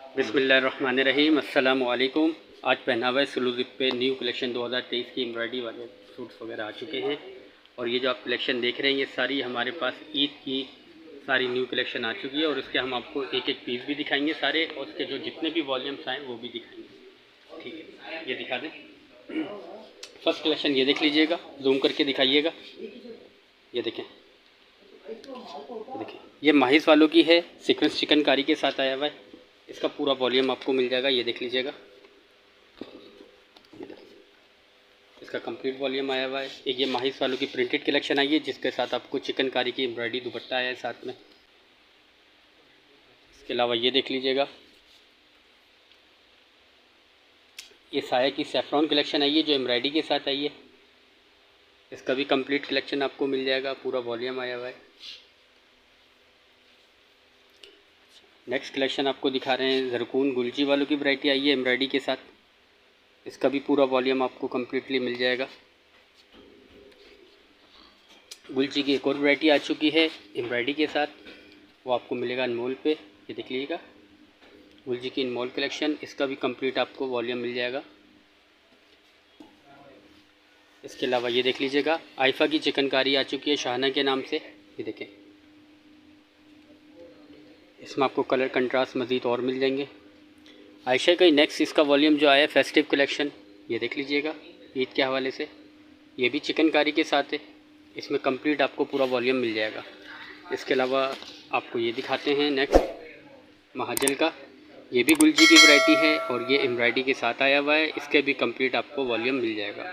बिस्मिल्लाहिर्रहमानिर्रहीम। अस्सलाम वालेकुम। आज पहनावा एक्सक्लूसिव पे न्यू कलेक्शन 2023 की एम्ब्रॉयडरी वाले सूट्स वगैरह आ चुके हैं। और ये जो आप कलेक्शन देख रहे हैं ये सारी हमारे पास ईद की सारी न्यू कलेक्शन आ चुकी है। और उसके हम आपको एक एक पीस भी दिखाएंगे सारे, और उसके जो जितने भी वॉल्यूम्स आए वो भी दिखाएंगे। ठीक है, ये दिखा दें। फर्स्ट कलेक्शन ये देख लीजिएगा, जूम करके दिखाइएगा। ये देखें, देखिए ये माहिस वालों की है, सीक्वेंस चिकनकारी के साथ आया हुआ है। इसका पूरा वॉल्यूम आपको मिल जाएगा, ये देख लीजिएगा। इसका कंप्लीट वॉल्यूम आया हुआ है। एक ये माहिस वालों की प्रिंटेड कलेक्शन आई है जिसके साथ आपको चिकनकारी की एम्ब्रॉयडरी दुपट्टा आया है साथ में। इसके अलावा ये देख लीजिएगा, ये साया की सैफ्रॉन कलेक्शन आई है जो एम्ब्रॉयडरी के साथ आई है। इसका भी कंप्लीट कलेक्शन आपको मिल जाएगा, पूरा वॉल्यूम आया हुआ है। नेक्स्ट कलेक्शन आपको दिखा रहे हैं, जरकून गुलजी वालों की वैरायटी आई है एम्ब्रॉयडरी के साथ। इसका भी पूरा वॉल्यूम आपको कम्प्लीटली मिल जाएगा। गुलजी की एक और वैरायटी आ चुकी है एम्ब्रॉयडरी के साथ, वो आपको मिलेगा अनमोल पे। ये देख लीजिएगा, गुलजी की अनमोल कलेक्शन, इसका भी कंप्लीट आपको वॉल्यूम मिल जाएगा। इसके अलावा ये देख लीजिएगा, आइफा की चिकनकारी आ चुकी है शाहना के नाम से। ये देखें, इसमें आपको कलर कंट्रास्ट मज़ीद और मिल जाएंगे। आयशा का नेक्स्ट इसका वॉल्यूम जो आया है फेस्टिव कलेक्शन, ये देख लीजिएगा ईद के हवाले से। ये भी चिकनकारी के साथ है, इसमें कंप्लीट आपको पूरा वॉल्यूम मिल जाएगा। इसके अलावा आपको ये दिखाते हैं नेक्स्ट महाजल का, ये भी गुलजी की वैरायटी है और ये एम्ब्रॉयडरी के साथ आया हुआ है। इसके भी कंप्लीट आपको वॉल्यूम मिल जाएगा।